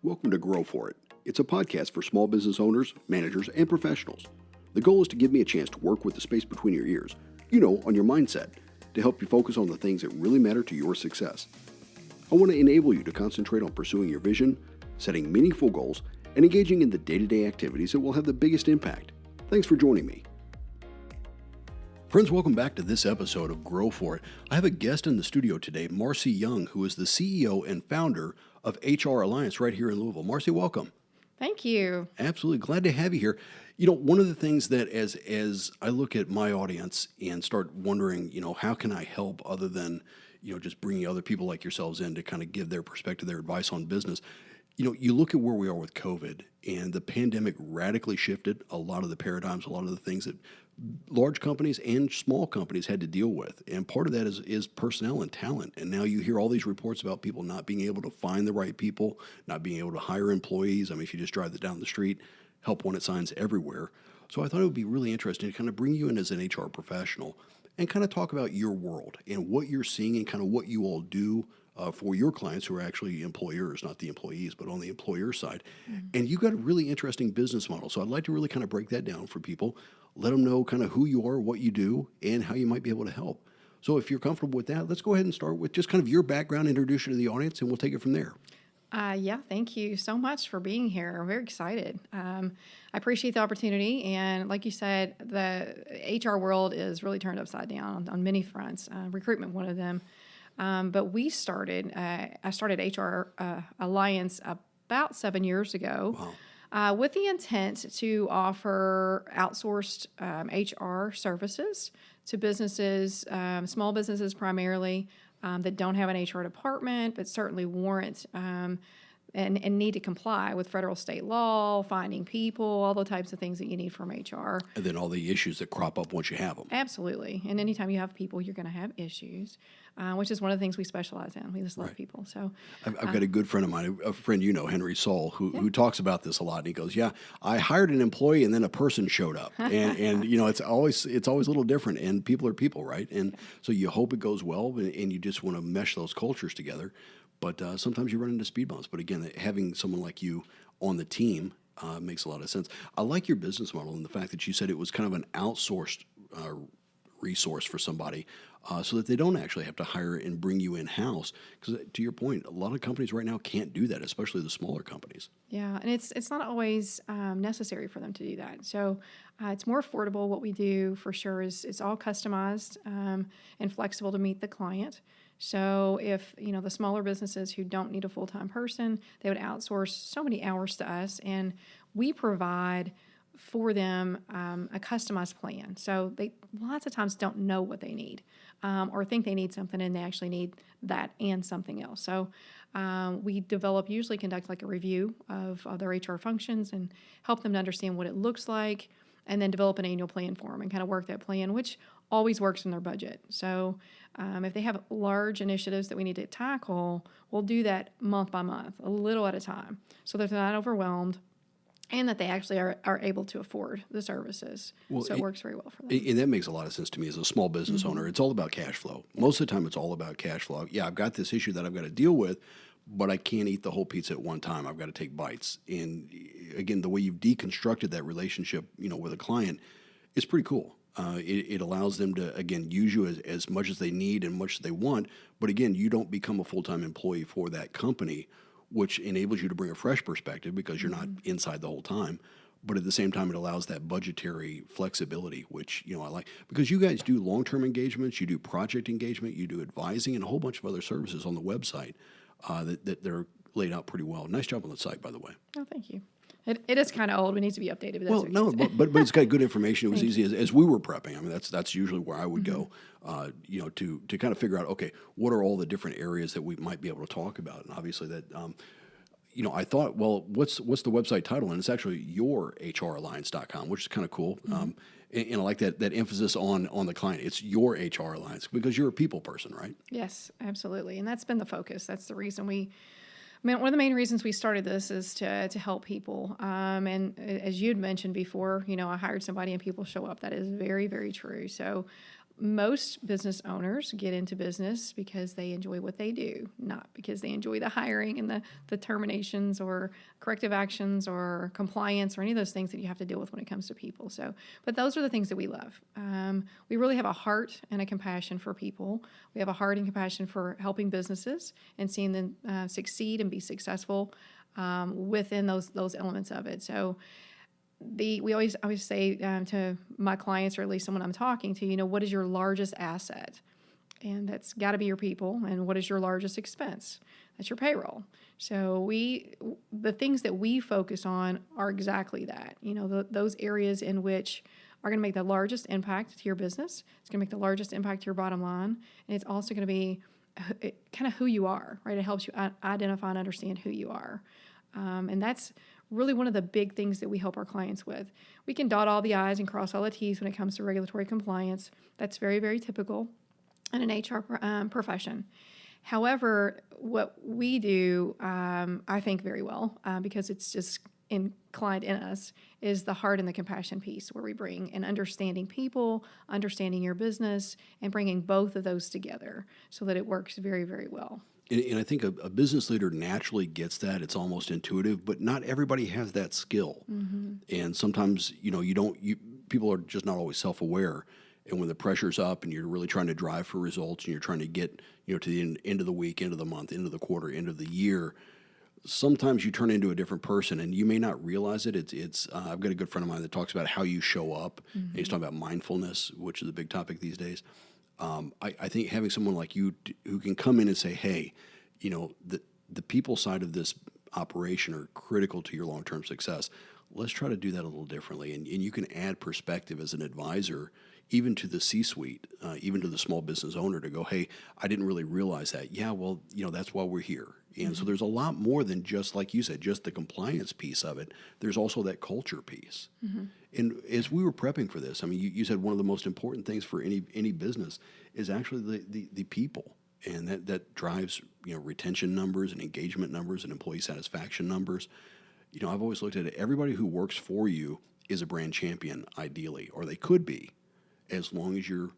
Welcome to Grow For It. It's a podcast for small business owners, managers, and professionals. The goal is to give me a chance to work with the space between your ears, on your mindset, to help you focus on the things that really matter to your success. I want to enable you to concentrate on pursuing your vision, setting meaningful goals, and engaging in the day-to-day activities that will have the biggest impact. Thanks for joining me. Friends, welcome back to this episode of Grow For It. I have a guest in the studio today, Marcy Young, who is the CEO and founder of HR Alliance right here in Louisville. Marcy, welcome. Thank you. Absolutely. Glad to have you here. One of the things that as I look at my audience and start wondering, how can I help other than, just bringing other people like yourselves in to kind of give their perspective, their advice on business. You look at where we are with COVID, and the pandemic radically shifted a lot of the paradigms, a lot of the things that large companies and small companies had to deal with. And part of that is personnel and talent. And now you hear all these reports about people not being able to find the right people, not being able to hire employees. I mean, if you just drive down the street, help wanted signs everywhere. So I thought it would be really interesting to kind of bring you in as an HR professional and kind of talk about your world and what you're seeing and kind of what you all do for your clients who are actually employers, not the employees, but on the employer side. Mm-hmm. And you've got a really interesting business model. So I'd like to really kind of break that down for people, let them know kind of who you are, what you do, and how you might be able to help. So if you're comfortable with that, let's go ahead and start with just kind of your background, introduce you to the audience, and we'll take it from there. Thank you so much for being here. I'm very excited. I appreciate the opportunity. And like you said, the HR world is really turned upside down on many fronts, recruitment one of them. But I started HR Alliance about 7 years ago. Wow. With the intent to offer outsourced HR services to businesses, small businesses primarily, that don't have an HR department, but certainly warrant and need to comply with federal state law, finding people, all the types of things that you need from HR. And then all the issues that crop up once you have them. Absolutely. And anytime you have people, you're going to have issues, which is one of the things we specialize in. We just love people. So I've got a good friend of mine, a friend Henry Saul, who talks about this a lot. And he goes, I hired an employee and then a person showed up. And it's always a little different. And people are people, right? And so you hope it goes well, and you just want to mesh those cultures together. But sometimes you run into speed bumps. But again, having someone like you on the team makes a lot of sense. I like your business model and the fact that you said it was kind of an outsourced resource for somebody so that they don't actually have to hire and bring you in-house. Because to your point, a lot of companies right now can't do that, especially the smaller companies. Yeah, and it's not always necessary for them to do that. So it's more affordable. What we do for sure is it's all customized and flexible to meet the client. So if, the smaller businesses who don't need a full-time person, they would outsource so many hours to us, and we provide for them a customized plan. So they lots of times don't know what they need or think they need something, and they actually need that and something else. So we usually conduct like a review of their HR functions and help them to understand what it looks like, and then develop an annual plan for them and kind of work that plan, which always works in their budget. So if they have large initiatives that we need to tackle, we'll do that month by month, a little at a time, so that they're not overwhelmed and that they actually are able to afford the services. So it works very well for them. And that makes a lot of sense to me as a small business owner. It's all about cash flow. Most of the time, it's all about cash flow. Yeah, I've got this issue that I've got to deal with, but I can't eat the whole pizza at one time. I've got to take bites. And again, the way you've deconstructed that relationship, with a client is pretty cool. It allows them to, again, use you as much as they need and much as they want. But again, you don't become a full-time employee for that company, which enables you to bring a fresh perspective because you're not inside the whole time. But at the same time, it allows that budgetary flexibility, which, I like. Because you guys do long-term engagements, you do project engagement, you do advising, and a whole bunch of other services on the website that they're laid out pretty well. Nice job on the site, by the way. Oh, thank you. It is kind of old. We need to be updated. But well, no, but it's got good information. It was easy as we were prepping. I mean, that's usually where I would go, to kind of figure out, okay, what are all the different areas that we might be able to talk about? And obviously that, I thought, well, what's the website title? And it's actually yourhralliance.com, which is kind of cool. And I like that emphasis on the client. It's your HR Alliance because you're a people person, right? Yes, absolutely. And that's been the focus. That's the reason one of the main reasons we started this is to help people. And as you'd mentioned before, I hired somebody and people show up. That is very, very true. So most business owners get into business because they enjoy what they do, not because they enjoy the hiring and the terminations or corrective actions or compliance or any of those things that you have to deal with when it comes to people. So, but those are the things that we love. We really have a heart and a compassion for people. We have a heart and compassion for helping businesses and seeing them succeed and be successful within those elements of it. So we always say to my clients, or at least someone I'm talking to, what is your largest asset? And that's got to be your people. And what is your largest expense? That's your payroll. So the things that we focus on are exactly that. Those areas in which are going to make the largest impact to your business. It's going to make the largest impact to your bottom line. And it's also going to be kind of who you are, right? It helps you identify and understand who you are. And that's really one of the big things that we help our clients with. We can dot all the I's and cross all the T's when it comes to regulatory compliance. That's very, very typical in an HR profession. However, what we do, I think very well, because it's just inclined in us, is the heart and the compassion piece, where we bring an understanding people, understanding your business, and bringing both of those together so that it works very, very well. And I think a business leader naturally gets that. It's almost intuitive, but not everybody has that skill. Mm-hmm. And sometimes, people are just not always self-aware. And when the pressure's up and you're really trying to drive for results and you're trying to get, to the end of the week, end of the month, end of the quarter, end of the year, sometimes you turn into a different person and you may not realize it. I've got a good friend of mine that talks about how you show up. Mm-hmm. And he's talking about mindfulness, which is a big topic these days. I think having someone like you who can come in and say, hey, the people side of this operation are critical to your long-term success. Let's try to do that a little differently. And you can add perspective as an advisor, even to the C-suite, even to the small business owner, to go, hey, I didn't really realize that. Yeah, well, that's why we're here. And mm-hmm. So there's a lot more than just, like you said, just the compliance piece of it. There's also that culture piece. Mm-hmm. And as we were prepping for this, I mean, you said one of the most important things for any business is actually the people. And that drives, retention numbers and engagement numbers and employee satisfaction numbers. I've always looked at it. Everybody who works for you is a brand champion, ideally, or they could be, as long as you're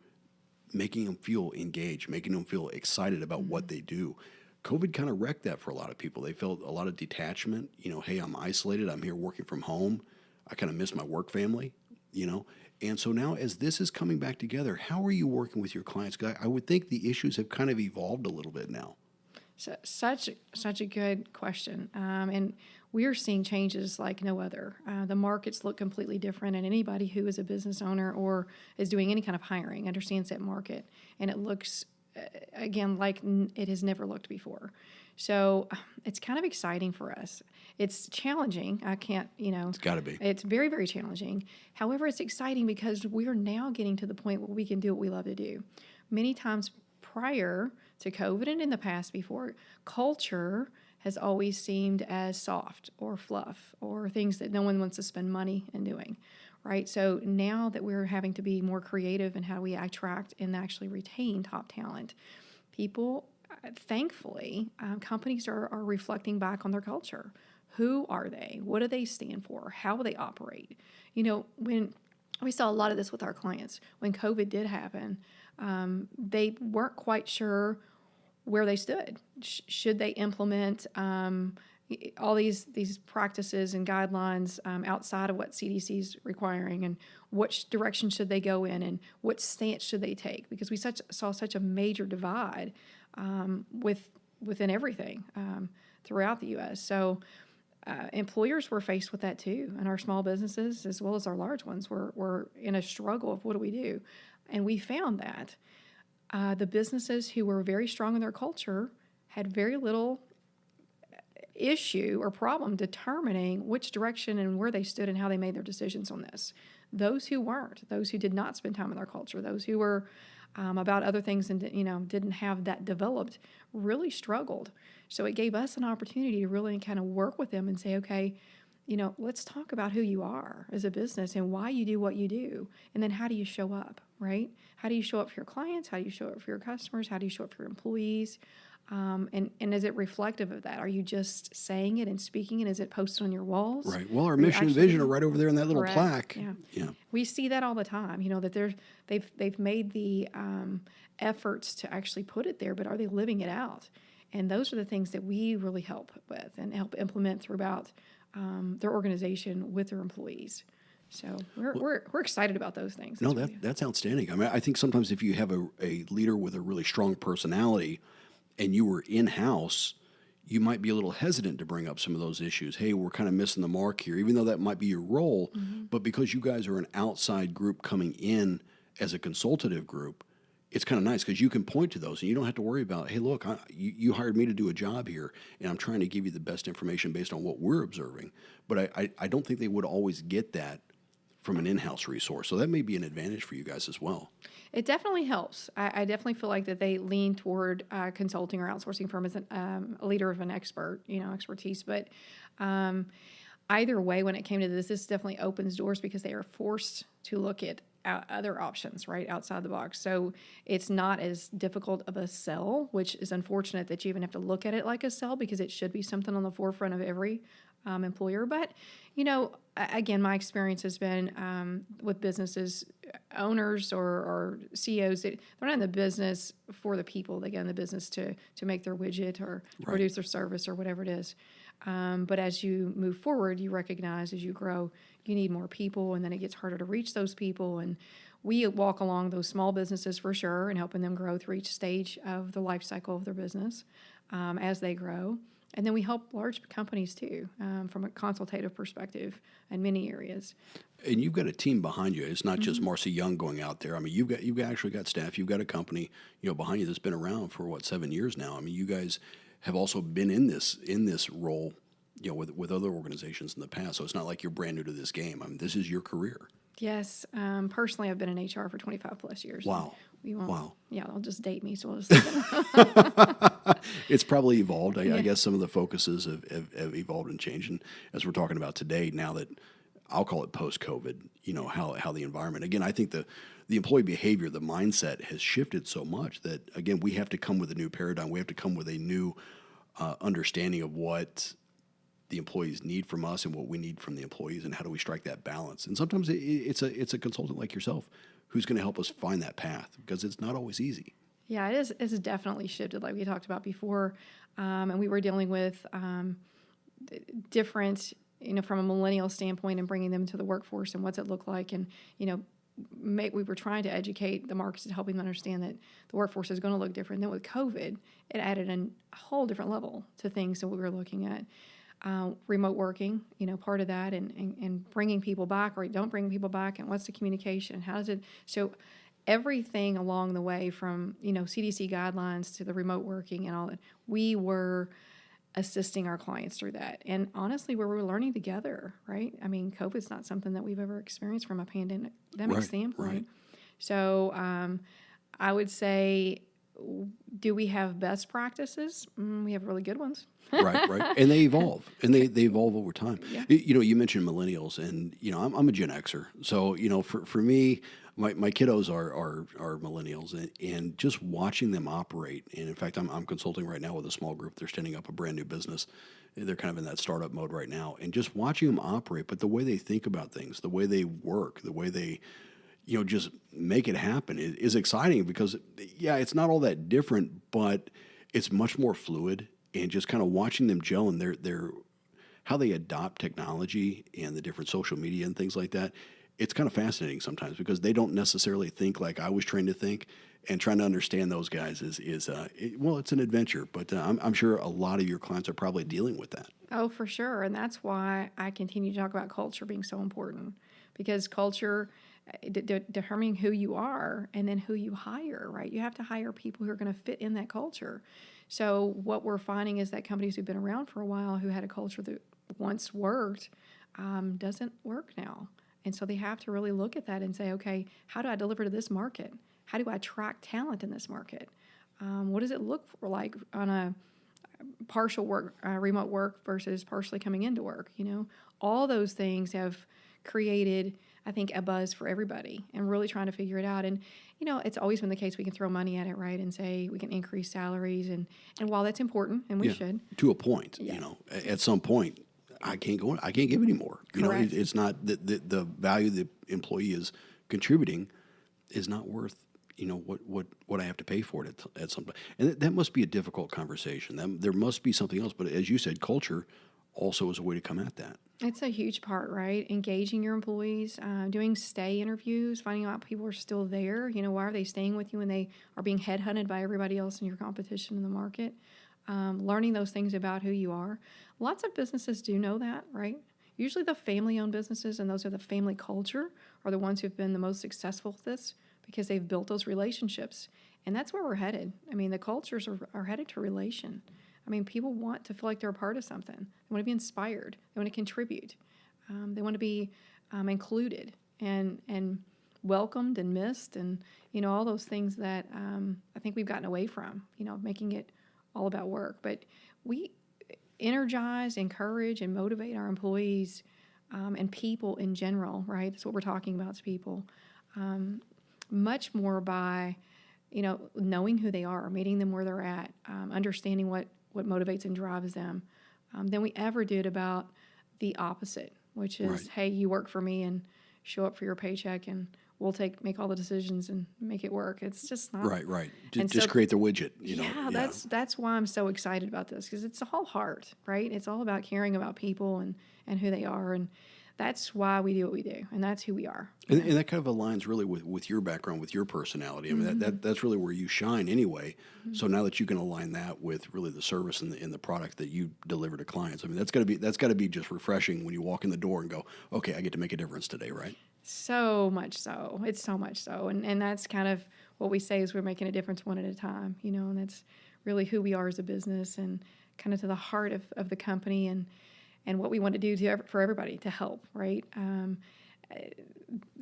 making them feel engaged, making them feel excited about what they do. COVID kind of wrecked that for a lot of people. They felt a lot of detachment. Hey, I'm isolated. I'm here working from home. I kind of miss my work family, And so now as this is coming back together, how are you working with your clients? I would think the issues have kind of evolved a little bit now. So, such a good question. And we are seeing changes like no other. The markets look completely different, and anybody who is a business owner or is doing any kind of hiring understands that market. And it looks, again, like it has never looked before. So it's kind of exciting for us. It's challenging. I can't, It's got to be. It's very, very challenging. However, it's exciting because we are now getting to the point where we can do what we love to do. Many times prior to COVID and in the past before, culture has always seemed as soft or fluff or things that no one wants to spend money in doing, right? So now that we're having to be more creative in how we attract and actually retain top talent, people, thankfully, companies are reflecting back on their culture. Who are they? What do they stand for? How will they operate? When we saw a lot of this with our clients, when COVID did happen, they weren't quite sure where they stood. Should they implement all these practices and guidelines outside of what CDC is requiring, and which direction should they go in, and what stance should they take? Because we saw such a major divide within everything throughout the U.S. So employers were faced with that too, and our small businesses as well as our large ones were in a struggle of what do we do? And we found that the businesses who were very strong in their culture had very little issue or problem determining which direction and where they stood and how they made their decisions on this. Those who weren't, those who did not spend time in their culture, those who were about other things and didn't have that developed, really struggled. So it gave us an opportunity to really kind of work with them and say, okay, let's talk about who you are as a business and why you do what you do. And then how do you show up, right? How do you show up for your clients? How do you show up for your customers? How do you show up for your employees? And is it reflective of that? Are you just saying it and speaking it? Is it posted on your walls? Right. Well, our Are you mission and actually vision are living it? right over there in that little Correct. plaque. Yeah. Yeah. We see that all the time, that they've made the efforts to actually put it there, but are they living it out? And those are the things that we really help with and help implement throughout their organization with their employees. So we're excited about those things. No, That's that's outstanding. I mean, I think sometimes if you have a leader with a really strong personality and you were in-house, you might be a little hesitant to bring up some of those issues. Hey, we're kind of missing the mark here, even though that might be your role. But because you guys are an outside group coming in as a consultative group, it's kind of nice because you can point to those and you don't have to worry about, hey, look, you hired me to do a job here and I'm trying to give you the best information based on what we're observing. But I don't think they would always get that from an in-house resource. So that may be an advantage for you guys as well. It definitely helps. I definitely feel like that they lean toward consulting or outsourcing firm as a leader of an expertise. But either way, when it came to this definitely opens doors because they are forced to look at other options, right, outside the box. So it's not as difficult of a sell, which is unfortunate that you even have to look at it like a sell because it should be something on the forefront of every employer. But, again, my experience has been with businesses, owners or CEOs, they're not in the business for the people. They get in the business to make their widget or to produce their service or whatever it is. But as you move forward, you recognize as you grow, you need more people, and then it gets harder to reach those people. And we walk along those small businesses for sure and helping them grow through each stage of the life cycle of their business as they grow. And then we help large companies too, from a consultative perspective in many areas. And you've got a team behind you. It's not just Marcy Young going out there. I mean, you've actually got staff. You've got a company, behind you that's been around for 7 years now. I mean, you guys have also been in this role, with other organizations in the past. So it's not like you're brand new to this game. I mean, this is your career. Yes. Personally, I've been in HR for 25 plus years. Wow. Wow. Yeah, they'll just date me. So we'll just It's probably evolved. I guess some of the focuses have evolved and changed. And as we're talking about today, now that I'll call it post-COVID, how the environment, again, I think the employee behavior, the mindset has shifted so much that, again, we have to come with a new paradigm. We have to come with a new understanding of what the employees need from us and what we need from the employees, and how do we strike that balance. And sometimes it's a consultant like yourself who's going to help us find that path, because it's not always easy. Yeah, it is. It's definitely shifted, like we talked about before, and we were dealing with different, from a millennial standpoint, and bringing them to the workforce and what's it look like, and we were trying to educate the markets and helping them understand that the workforce is going to look different. Then with COVID, it added a whole different level to things that we were looking at. Remote working, part of that, and bringing people back, or don't bring people back, and what's the communication? How does it? So everything along the way, from CDC guidelines to the remote working and all that, we were assisting our clients through that. And honestly, we were learning together, right? I mean, COVID's not something that we've ever experienced from a pandemic standpoint. Right. So I would say, do we have best practices? We have really good ones. Right. And they evolve, and they evolve over time. Yeah. You mentioned millennials, and I'm a Gen Xer, so for me, my kiddos are millennials, and just watching them operate. And in fact, I'm consulting right now with a small group. They're standing up a brand new business. They're kind of in that startup mode right now, and just watching them operate. But the way they think about things, the way they work, the way they just make it happen is exciting, because, it's not all that different, but it's much more fluid. And just kind of watching them gel, and their how they adopt technology and the different social media and things like that, it's kind of fascinating sometimes, because they don't necessarily think like I was trained to think. And trying to understand those guys is it's an adventure. But I'm sure a lot of your clients are probably dealing with that. Oh, for sure. And that's why I continue to talk about culture being so important, because culture, determining who you are and then who you hire, right? You have to hire people who are going to fit in that culture. So what we're finding is that companies who've been around for a while, who had a culture that once worked, doesn't work now. And so they have to really look at that and say, okay, how do I deliver to this market? How do I attract talent in this market? What does it look for like on a partial work, remote work versus partially coming into work. All those things have created, I think, a buzz for everybody and really trying to figure it out. And, it's always been the case we can throw money at it, right, and say we can increase salaries. And while that's important, and we should. To a point, Yeah. At some point, I can't give any more. Correct. It's not the value the employee is contributing is not worth, what I have to pay for it at some point. And that must be a difficult conversation. There must be something else. But as you said, culture also is a way to come at that. It's a huge part, right? Engaging your employees, doing stay interviews, finding out people are still there. Why are they staying with you when they are being headhunted by everybody else in your competition in the market? Learning those things about who you are. Lots of businesses do know that, right? Usually the family-owned businesses, and those are the family culture, are the ones who've been the most successful with this because they've built those relationships. And that's where we're headed. The cultures are headed to relation. People want to feel like they're a part of something. They want to be inspired. They want to contribute. They want to be included and welcomed and missed, and all those things that I think we've gotten away from. Making it all about work. But we energize, encourage, and motivate our employees and people in general. Right, that's what we're talking about. Is people much more by knowing who they are, meeting them where they're at, understanding what motivates and drives them, than we ever did about the opposite, which is, Right. Hey, you work for me and show up for your paycheck, and we'll make all the decisions and make it work. It's just not Right. And Just so- create the widget. Yeah, that's why I'm so excited about this, because it's the whole heart, right? It's all about caring about people and who they are, and that's why we do what we do, and that's who we are. And that kind of aligns really with your background, with your personality. That's really where you shine anyway. So now that you can align that with really the service and the product that you deliver to clients, that's got to be just refreshing when you walk in the door and go, okay, I get to make a difference today, right? So much so. It's so much so. And that's kind of what we say is we're making a difference one at a time, and that's really who we are as a business and kind of to the heart of the company and what we want to do for everybody to help, right?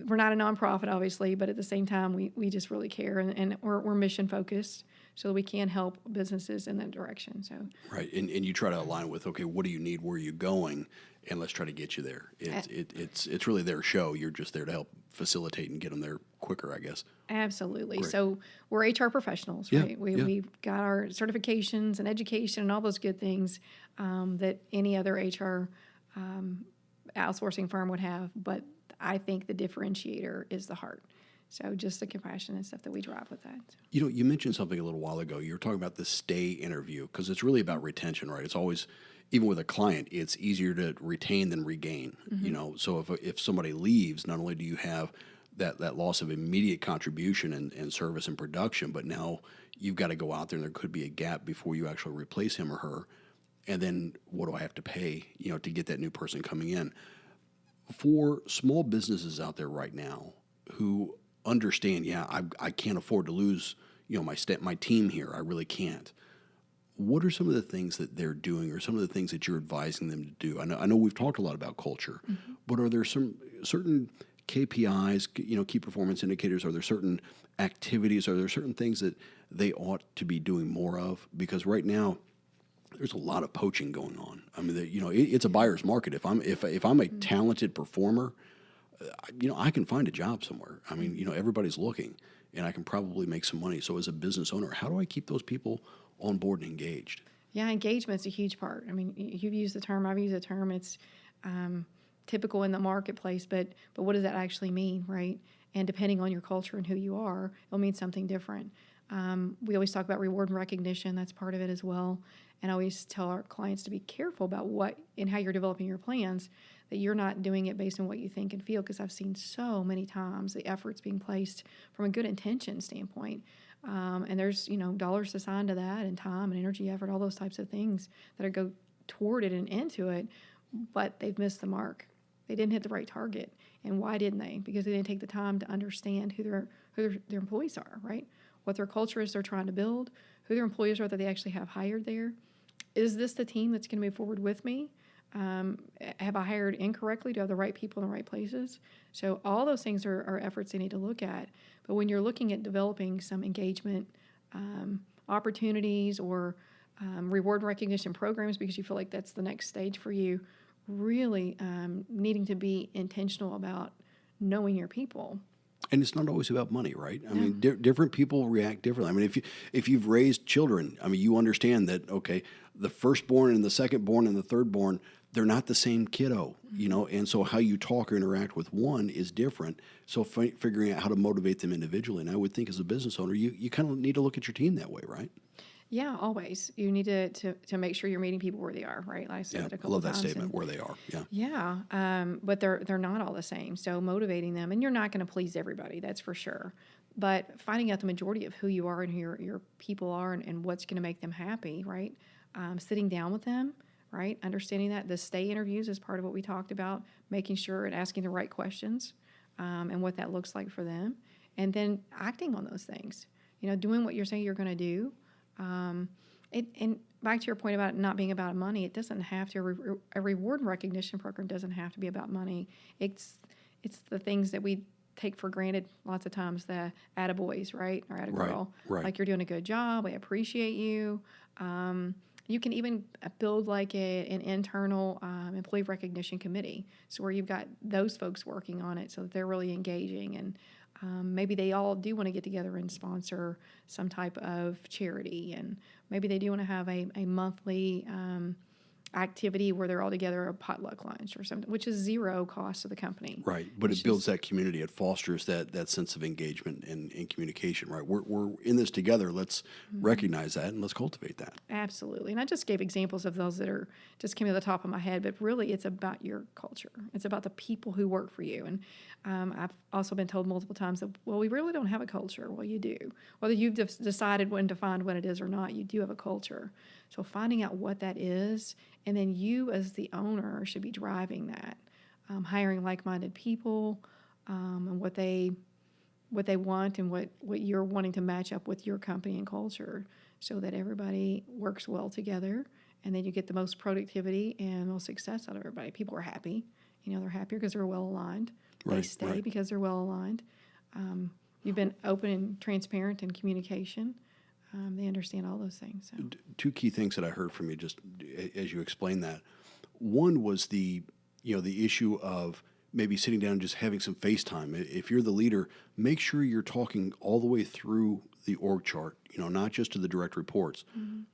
We're not a nonprofit, obviously, but at the same time, we just really care, and we're mission focused, so that we can help businesses in that direction. So Right, and you try to align with, okay, what do you need, where are you going, and let's try to get you there. It's really their show. You're just there to help facilitate and get them there quicker, I guess. absolutely. Great. So we're HR professionals, Yeah, right? yeah. We've got our certifications and education and all those good things that any other HR outsourcing firm would have, but I think the differentiator is the heart. So just the compassion and stuff that we drive with that. You mentioned something a little while ago. You were talking about the stay interview, because it's really about retention, right? It's always, even with a client, it's easier to retain than regain. So if somebody leaves, not only do you have that loss of immediate contribution and service and production, but now you've got to go out there and there could be a gap before you actually replace him or her. And then what do I have to pay, to get that new person coming in? For small businesses out there right now who understand, I can't afford to lose, my team here. I really can't. What are some of the things that they're doing, or some of the things that you're advising them to do? I know we've talked a lot about culture, but are there some certain KPIs, key performance indicators? Are there certain activities? Are there certain things that they ought to be doing more of? Because right now, there's a lot of poaching going on. It's a buyer's market. If I'm a talented performer, I can find a job somewhere. Everybody's looking, and I can probably make some money. So as a business owner, how do I keep those people on board and engaged? Yeah, engagement's a huge part. You've used the term, I've used the term. It's typical in the marketplace, but what does that actually mean, right? And depending on your culture and who you are, it'll mean something different. We always talk about reward and recognition. That's part of it as well. And I always tell our clients to be careful about what and how you're developing your plans, that you're not doing it based on what you think and feel, because I've seen so many times the efforts being placed from a good intention standpoint. And there's, dollars assigned to that, and time and energy, effort, all those types of things that go toward it and into it, but they've missed the mark. They didn't hit the right target. And why didn't they? Because they didn't take the time to understand who their employees are, right? What their culture is they're trying to build, who their employees are that they actually have hired there. Is this the team that's going to move forward with me? Have I hired incorrectly? Do I have the right people in the right places? So all those things are efforts they need to look at. But when you're looking at developing some engagement opportunities or reward recognition programs because you feel like that's the next stage for you. Really needing to be intentional about knowing your people. And it's not always about money, right? I No. mean, different people react differently. I mean, if you've raised children, I mean, you understand that, okay, the firstborn and the secondborn and the thirdborn, they're not the same kiddo, and so how you talk or interact with one is different. So figuring out how to motivate them individually, and I would think as a business owner, you kind of need to look at your team that way, right? Yeah, always. You need to make sure you're meeting people where they are, right? Like I said Yeah, a I couple love that times. statement, where they are. Yeah. Yeah, but they're not all the same. So motivating them, and you're not going to please everybody, that's for sure. But finding out the majority of who you are and who your people are, and what's going to make them happy, right? Sitting down with them, right? Understanding that the stay interviews is part of what we talked about, making sure and asking the right questions, and what that looks like for them, and then acting on those things. Doing what you're saying you're going to do. And back to your point about it not being about money, it doesn't have to. A reward and recognition program doesn't have to be about money. It's the things that we take for granted lots of times, the attaboys, right? Or attagirl. Right. Like, you're doing a good job, I appreciate you. You can even build like an internal employee recognition committee, so where you've got those folks working on it so that they're really engaging, and maybe they all do want to get together and sponsor some type of charity, and maybe they do want to have a monthly activity where they're all together, a potluck lunch or something, which is zero cost to the company. Right, but it builds that community. It fosters that sense of engagement and communication, right? We're in this together. Let's recognize that and let's cultivate that. Absolutely. And I just gave examples of those that are just came to the top of my head, but really it's about your culture. It's about the people who work for you. And I've also been told multiple times that, well, we really don't have a culture. Well, you do. Whether you've decided when to find what it is or not, you do have a culture. So finding out what that is, and then you as the owner should be driving that, hiring like-minded people, and what they want, and what you're wanting to match up with your company and culture, so that everybody works well together, and then you get the most productivity and most success out of everybody. People are happy. They're happier because they're well aligned. They Right, stay right. because they're well aligned. You've been open and transparent in communication. They understand all those things. So. Two key things that I heard from you just as you explained that. One was the issue of maybe sitting down and just having some face time. If you're the leader, make sure you're talking all the way through the org chart, not just to the direct reports,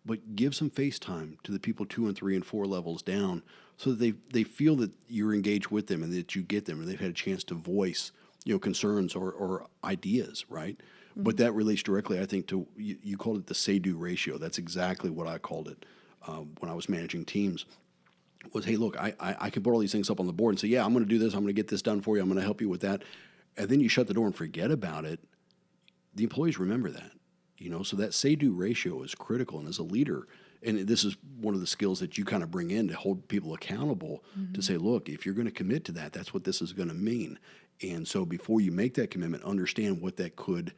but give some face time to the people 2 and 3 and 4 levels down, so that they feel that you're engaged with them and that you get them and they've had a chance to voice, concerns or ideas, right? But that relates directly, I think, to, you called it the say-do ratio. That's exactly what I called it when I was managing teams. Was, hey, look, I can put all these things up on the board and say, yeah, I'm going to do this. I'm going to get this done for you. I'm going to help you with that. And then you shut the door and forget about it. The employees remember that, so that say-do ratio is critical. And as a leader, and this is one of the skills that you kind of bring in to hold people accountable, to say, look, if you're going to commit to that, that's what this is going to mean. And so before you make that commitment, understand what that could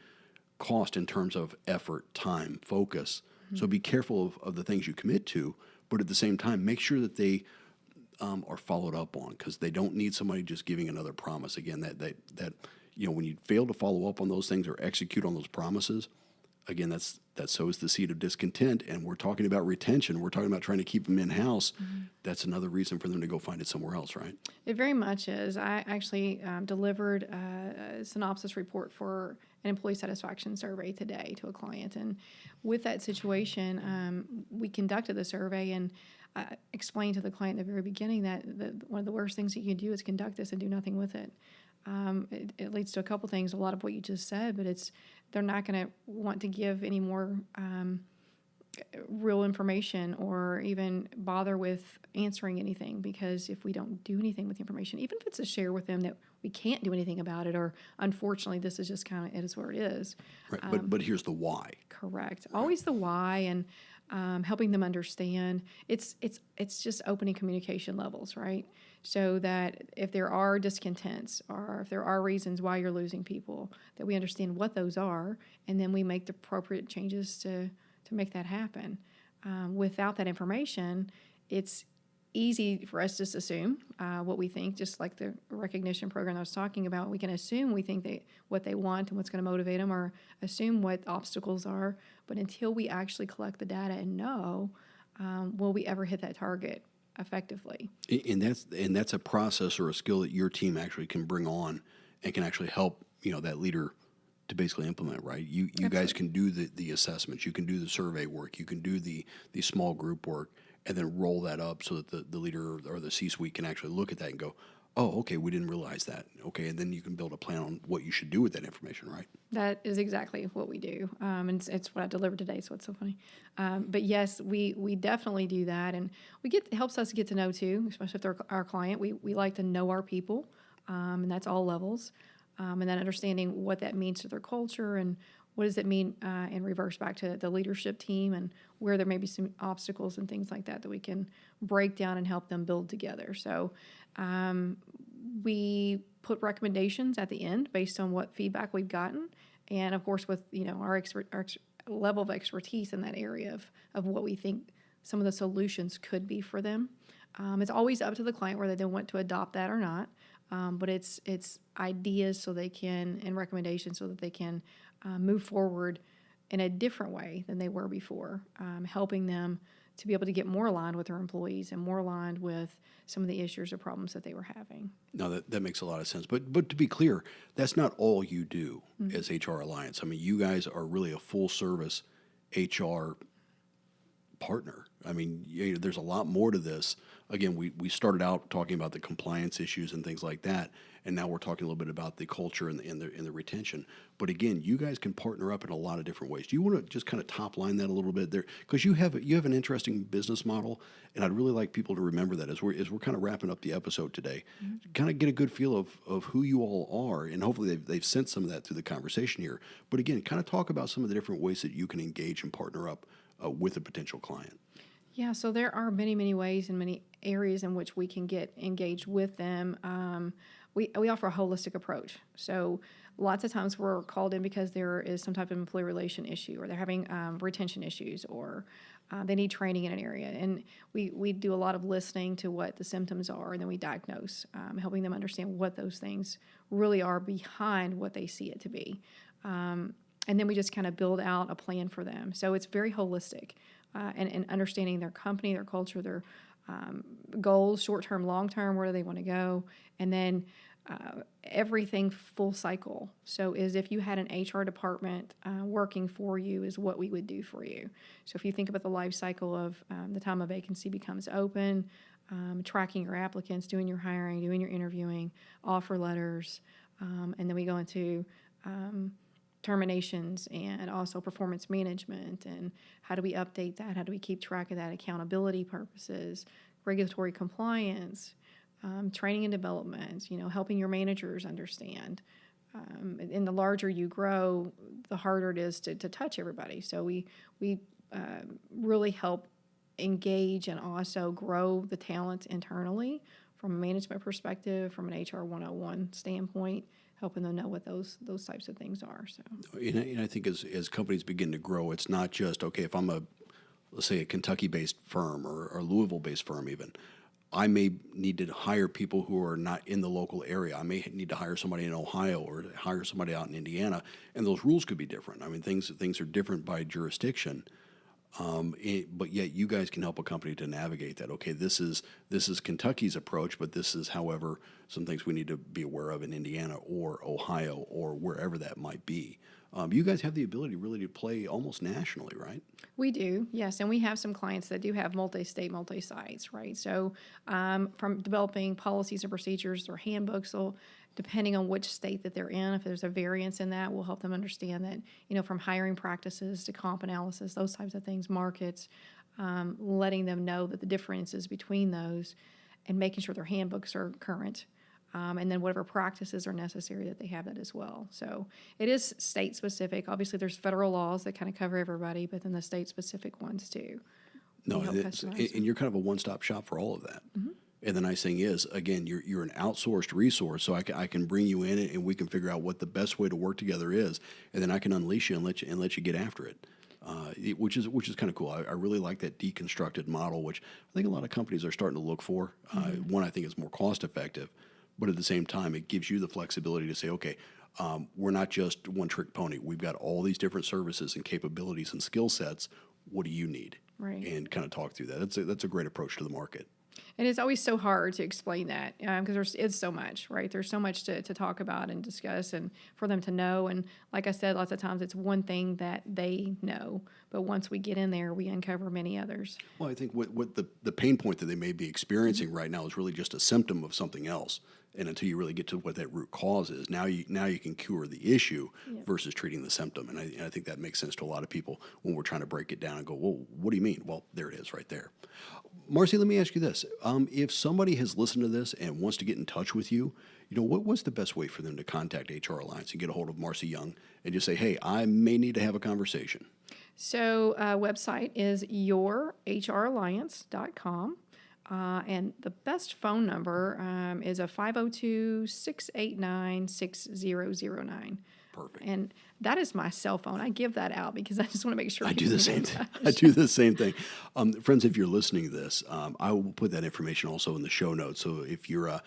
cost in terms of effort, time, focus. So be careful of the things you commit to, but at the same time, make sure that they are followed up on, because they don't need somebody just giving another promise. Again, that when you fail to follow up on those things or execute on those promises, again, that sows the seed of discontent. And we're talking about retention. We're talking about trying to keep them in-house. That's another reason for them to go find it somewhere else, right? It very much is. I actually delivered a synopsis report for an employee satisfaction survey today to a client. And with that situation, we conducted the survey and explained to the client at the very beginning that one of the worst things that you can do is conduct this and do nothing with it. It leads to a couple things, a lot of what you just said, but they're not going to want to give any more real information or even bother with answering anything, because if we don't do anything with the information, even if it's a share with them that we can't do anything about it, or unfortunately this is just kind of, it is what it is. Right, but here's the why. Correct. Always the why, and helping them understand. It's just opening communication levels, right? So that if there are discontents or if there are reasons why you're losing people, that we understand what those are, and then we make the appropriate changes to make that happen. Without that information, it's easy for us to just assume what we think, just like the recognition program I was talking about. We can assume we think what they want and what's going to motivate them, or assume what obstacles are. But until we actually collect the data and know, will we ever hit that target effectively? And that's a process or a skill that your team actually can bring on and can actually help that leader to basically implement, right? You guys can do the assessments, you can do the survey work, you can do the small group work, and then roll that up so that the leader or the C-suite can actually look at that and go, oh, okay, we didn't realize that. Okay, and then you can build a plan on what you should do with that information, right? That is exactly what we do, and it's what I delivered today. So it's so funny, but yes, we definitely do that, and it helps us get to know too, especially if they're our client. We like to know our people, and that's all levels, and then understanding what that means to their culture and what does it mean in reverse back to the leadership team, and where there may be some obstacles and things like that we can break down and help them build together. So we put recommendations at the end based on what feedback we've gotten, and of course with our level of expertise in that area of what we think some of the solutions could be for them. It's always up to the client whether they want to adopt that or not, but it's ideas so they can, and recommendations so that they can move forward in a different way than they were before, helping them to be able to get more aligned with their employees and more aligned with some of the issues or problems that they were having. No, that makes a lot of sense. But to be clear, that's not all you do as HR Alliance. I mean, you guys are really a full service HR partner. I mean, there's a lot more to this. Again, we started out talking about the compliance issues and things like that, and now we're talking a little bit about the culture and the retention. But again, you guys can partner up in a lot of different ways. Do you want to just kind of top line that a little bit there? Because you have an interesting business model, and I'd really like people to remember that as we're kind of wrapping up the episode today. Kind of get a good feel of who you all are, and hopefully they've sensed some of that through the conversation here. But again, kind of talk about some of the different ways that you can engage and partner up with a potential client. Yeah, so there are many, many ways and many areas in which we can get engaged with them. We offer a holistic approach. So lots of times we're called in because there is some type of employee relation issue, or they're having retention issues, or they need training in an area. And we do a lot of listening to what the symptoms are, and then we diagnose, helping them understand what those things really are behind what they see it to be. And then we just kind of build out a plan for them. So it's very holistic, and understanding their company, their culture, their goals, short-term, long-term, where do they want to go, and then everything full cycle. So as if you had an HR department working for you is what we would do for you. So if you think about the life cycle of the time a vacancy becomes open, tracking your applicants, doing your hiring, doing your interviewing, offer letters, and then we go into terminations and also performance management, and how do we update that? How do we keep track of that? Accountability purposes, regulatory compliance, training and development, helping your managers understand. And the larger you grow, the harder it is to touch everybody. So we really help engage and also grow the talent internally from a management perspective, from an HR 101 standpoint, helping them know what those types of things are. So, and I think as companies begin to grow, it's not just, okay, if I'm let's say a Kentucky-based firm or a Louisville-based firm even, I may need to hire people who are not in the local area. I may need to hire somebody in Ohio or hire somebody out in Indiana, and those rules could be different. I mean, things are different by jurisdiction. But yet you guys can help a company to navigate that. Okay, this is Kentucky's approach, but this is, however, some things we need to be aware of in Indiana or Ohio or wherever that might be. You guys have the ability really to play almost nationally, right? We do, yes, and we have some clients that do have multi-state, multi-sites, right? So from developing policies and procedures or handbooks, so depending on which state that they're in, if there's a variance in that, we'll help them understand that, from hiring practices to comp analysis, those types of things, markets, letting them know that the differences between those and making sure their handbooks are current. And then whatever practices are necessary that they have that as well. So it is state specific. Obviously, there's federal laws that kind of cover everybody, but then the state specific ones too. No, and you're kind of a one-stop shop for all of that. Mm-hmm. And the nice thing is, again, you're an outsourced resource, so I can bring you in and we can figure out what the best way to work together is, and then I can unleash you and let you get after it. which is kind of cool. I really like that deconstructed model, which I think a lot of companies are starting to look for. One, I think is more cost effective, but at the same time, it gives you the flexibility to say, okay, we're not just one trick pony. We've got all these different services and capabilities and skill sets. What do you need? Right. And kind of talk through that. That's a great approach to the market. And it's always so hard to explain that because it's so much, right? There's so much to talk about and discuss and for them to know. And like I said, lots of times it's one thing that they know. But once we get in there, we uncover many others. Well, I think what the pain point that they may be experiencing right now is really just a symptom of something else. And until you really get to what that root cause is, now you can cure the issue versus treating the symptom. And I think that makes sense to a lot of people when we're trying to break it down and go, well, what do you mean? Well, there it is right there. Marcy, let me ask you this. If somebody has listened to this and wants to get in touch with you, what's the best way for them to contact HR Alliance and get a hold of Marcy Young and just say, hey, I may need to have a conversation? So website is yourhralliance.com. And the best phone number is a 502-689-6009. Perfect. And that is my cell phone. I give that out because I just want to make sure I do people the get in same thing. touch. I do the same thing. Friends, if you're listening to this, I will put that information also in the show notes. So if you're on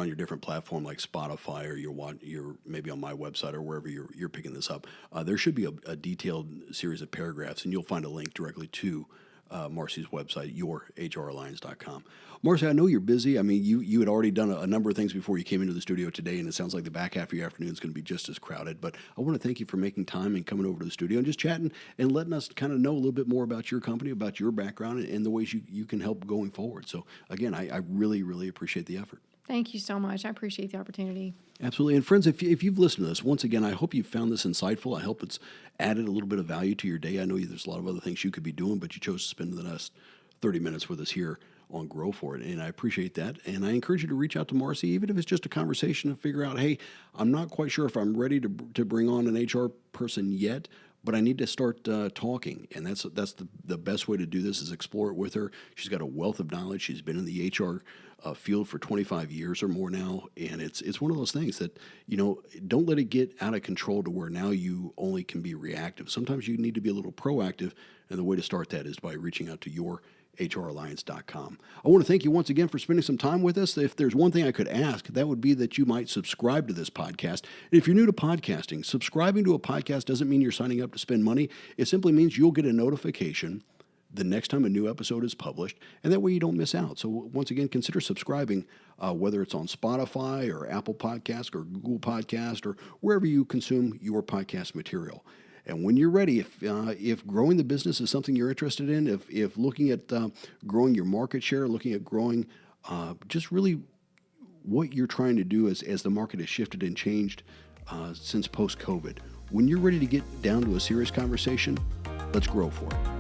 your different platform like Spotify or you're maybe on my website or wherever you're picking this up, there should be a detailed series of paragraphs, and you'll find a link directly to Marcy's website, yourhralliance.com. Marcy, I know you're busy. I mean, you had already done a number of things before you came into the studio today, and it sounds like the back half of your afternoon is going to be just as crowded. But I want to thank you for making time and coming over to the studio and just chatting and letting us kind of know a little bit more about your company, about your background, and the ways you can help going forward. So, again, I really, really appreciate the effort. Thank you so much. I appreciate the opportunity. Absolutely. And friends, if you've listened to this, once again, I hope you found this insightful. I hope it's added a little bit of value to your day. I know there's a lot of other things you could be doing, but you chose to spend the next 30 minutes with us here on Grow For It. And I appreciate that. And I encourage you to reach out to Marcy, even if it's just a conversation to figure out, hey, I'm not quite sure if I'm ready to bring on an HR person yet, but I need to start talking. And that's the best way to do this is explore it with her. She's got a wealth of knowledge. She's been in the HR field for 25 years or more now. And it's one of those things that, don't let it get out of control to where now you only can be reactive. Sometimes you need to be a little proactive. And the way to start that is by reaching out to yourhralliance.com. I want to thank you once again for spending some time with us. If there's one thing I could ask, that would be that you might subscribe to this podcast. And if you're new to podcasting, subscribing to a podcast doesn't mean you're signing up to spend money. It simply means you'll get a notification the next time a new episode is published, and that way you don't miss out. So once again, consider subscribing, whether it's on Spotify or Apple Podcast or Google Podcast or wherever you consume your podcast material. And when you're ready, if growing the business is something you're interested in, if looking at growing your market share, looking at growing just really what you're trying to do as the market has shifted and changed since post-COVID, when you're ready to get down to a serious conversation, let's grow for it.